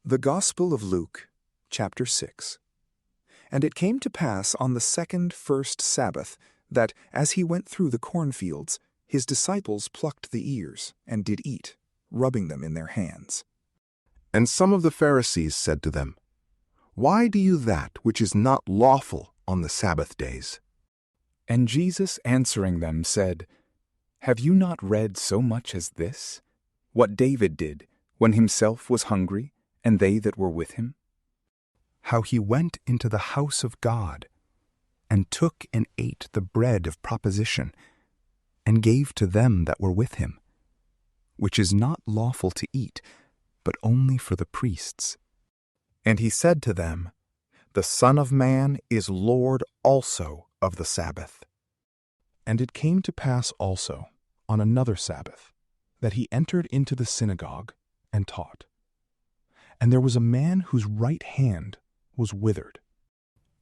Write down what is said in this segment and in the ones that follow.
The Gospel of Luke, chapter 6. And it came to pass on the first Sabbath, that, as he went through the cornfields, his disciples plucked the ears, and did eat, rubbing them in their hands. And some of the Pharisees said to them, Why do you that which is not lawful on the Sabbath days? And Jesus answering them said, Have you not read so much as this, what David did, when himself was hungry, and they that were with him? How he went into the house of God, and took and ate the bread of proposition, and gave to them that were with him, which is not lawful to eat, but only for the priests. And he said to them, The Son of Man is Lord also of the Sabbath. And it came to pass also, on another Sabbath, that he entered into the synagogue and taught. And there was a man whose right hand was withered.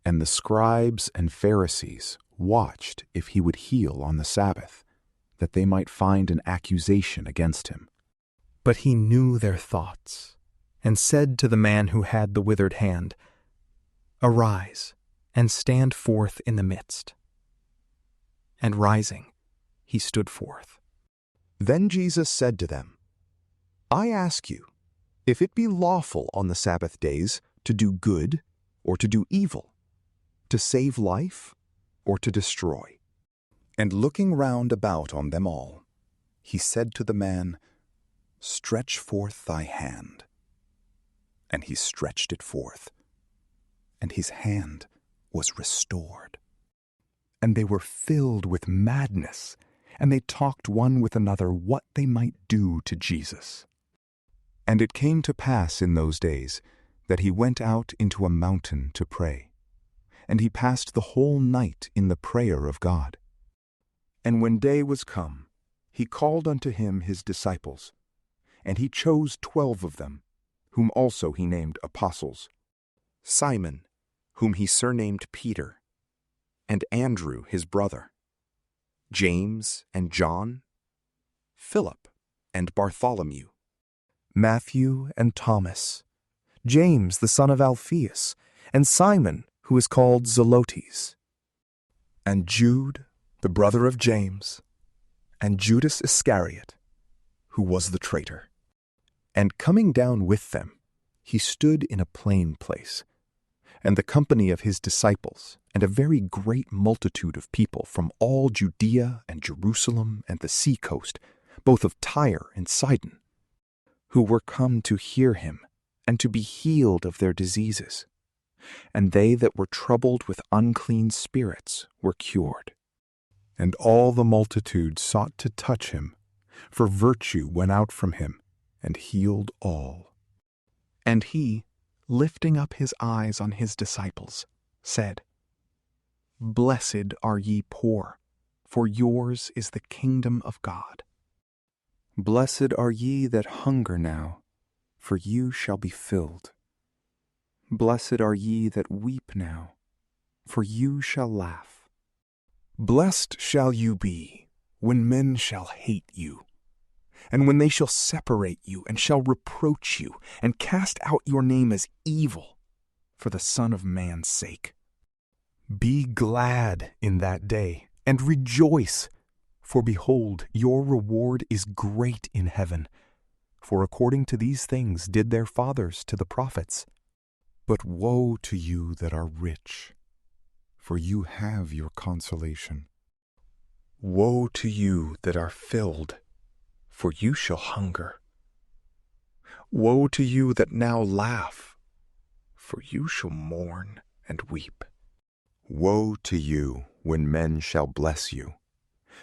And the scribes and Pharisees watched if he would heal on the Sabbath, that they might find an accusation against him. But he knew their thoughts, and said to the man who had the withered hand, Arise, and stand forth in the midst. And rising, he stood forth. Then Jesus said to them, I ask you, if it be lawful on the Sabbath days to do good or to do evil, to save life or to destroy? And looking round about on them all, he said to the man, Stretch forth thy hand. And he stretched it forth, and his hand was restored. And they were filled with madness, and they talked one with another what they might do to Jesus. And it came to pass in those days that he went out into a mountain to pray, and he passed the whole night in the prayer of God. And when day was come, he called unto him his disciples, and he chose 12 of them, whom also he named apostles: Simon, whom he surnamed Peter, and Andrew his brother, James and John, Philip and Bartholomew, Matthew and Thomas, James the son of Alphaeus, and Simon, who is called Zelotes, and Jude, the brother of James, and Judas Iscariot, who was the traitor. And coming down with them, he stood in a plain place, and the company of his disciples, and a very great multitude of people from all Judea and Jerusalem and the sea coast, both of Tyre and Sidon, who were come to hear him, and to be healed of their diseases. And they that were troubled with unclean spirits were cured. And all the multitude sought to touch him, for virtue went out from him, and healed all. And he, lifting up his eyes on his disciples, said, Blessed are ye poor, for yours is the kingdom of God. Blessed are ye that hunger now, for you shall be filled. Blessed are ye that weep now, for you shall laugh. Blessed shall you be, when men shall hate you, and when they shall separate you, and shall reproach you, and cast out your name as evil, for the Son of Man's sake. Be glad in that day, and rejoice, for behold, your reward is great in heaven. For according to these things did their fathers to the prophets. But woe to you that are rich, for you have your consolation. Woe to you that are filled, for you shall hunger. Woe to you that now laugh, for you shall mourn and weep. Woe to you when men shall bless you,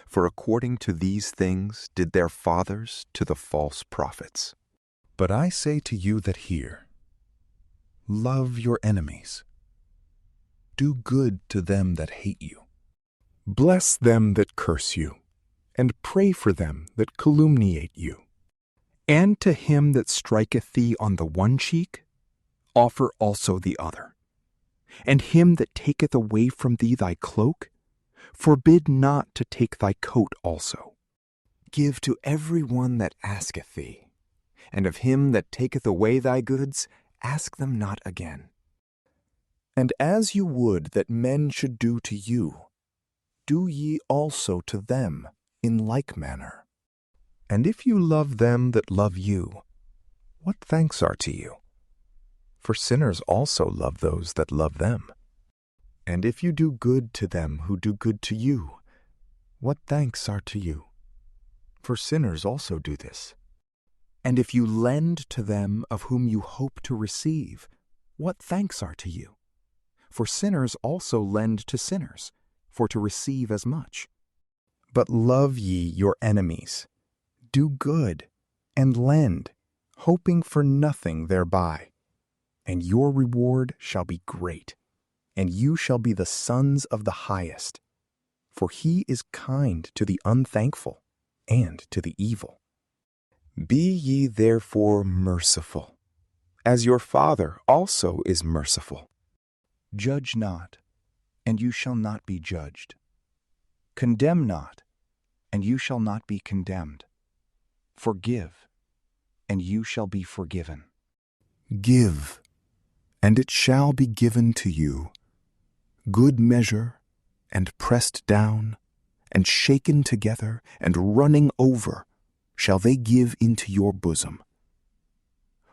for according to these things did their fathers to the false prophets. But I say to you that hear, love your enemies. Do good to them that hate you. Bless them that curse you, and pray for them that calumniate you. And to him that striketh thee on the one cheek, offer also the other. And him that taketh away from thee thy cloak, forbid not to take thy coat also. Give to every one that asketh thee, and of him that taketh away thy goods ask them not again. And as you would that men should do to you, do ye also to them in like manner. And if you love them that love you, what thanks are to you? For sinners also love those that love them. And if you do good to them who do good to you, what thanks are to you? For sinners also do this. And if you lend to them of whom you hope to receive, what thanks are to you? For sinners also lend to sinners, for to receive as much. But love ye your enemies, do good, and lend, hoping for nothing thereby. And your reward shall be great, and you shall be the sons of the highest. For he is kind to the unthankful and to the evil. Be ye therefore merciful, as your Father also is merciful. Judge not, and you shall not be judged. Condemn not, and you shall not be condemned. Forgive, and you shall be forgiven. Give, and it shall be given to you. Good measure, and pressed down, and shaken together, and running over, shall they give into your bosom.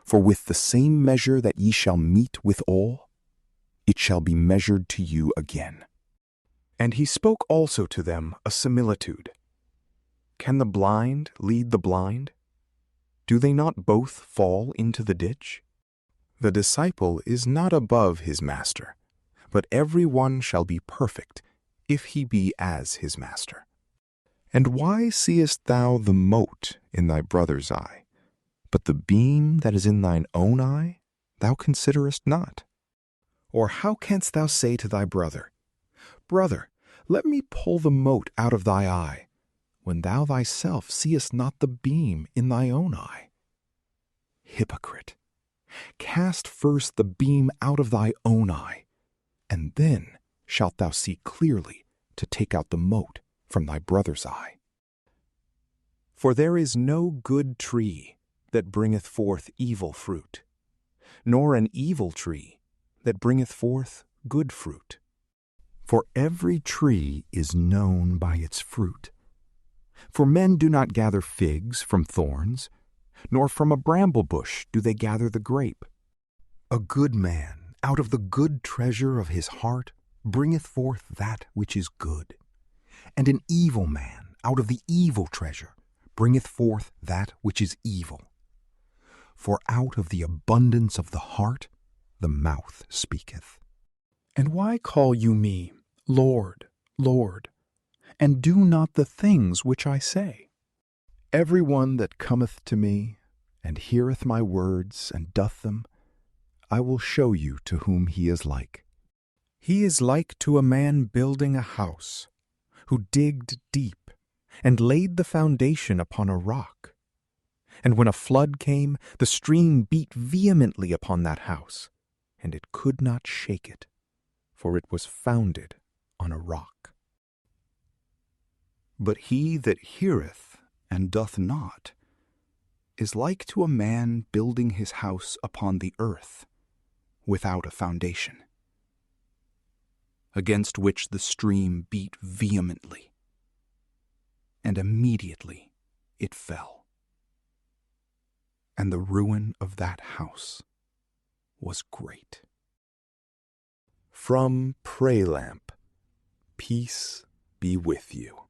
For with the same measure that ye shall mete withal, it shall be measured to you again. And he spoke also to them a similitude. Can the blind lead the blind? Do they not both fall into the ditch? The disciple is not above his master, but every one shall be perfect, if he be as his master. And why seest thou the mote in thy brother's eye, but the beam that is in thine own eye thou considerest not? Or how canst thou say to thy brother, Brother, let me pull the mote out of thy eye, when thou thyself seest not the beam in thy own eye? Hypocrite, cast first the beam out of thy own eye, and then shalt thou see clearly to take out the mote from thy brother's eye. For there is no good tree that bringeth forth evil fruit, nor an evil tree that bringeth forth good fruit. For every tree is known by its fruit. For men do not gather figs from thorns, nor from a bramble bush do they gather the grape. A good man out of the good treasure of his heart bringeth forth that which is good, and an evil man out of the evil treasure bringeth forth that which is evil. For out of the abundance of the heart the mouth speaketh. And why call you me, Lord, Lord, and do not the things which I say? Every one that cometh to me, and heareth my words, and doth them, I will show you to whom he is like. He is like to a man building a house, who digged deep, and laid the foundation upon a rock. And when a flood came, the stream beat vehemently upon that house, and it could not shake it, for it was founded on a rock. But he that heareth and doth not is like to a man building his house upon the earth, without a foundation, against which the stream beat vehemently, and immediately it fell. And the ruin of that house was great. From PrayLamp, peace be with you.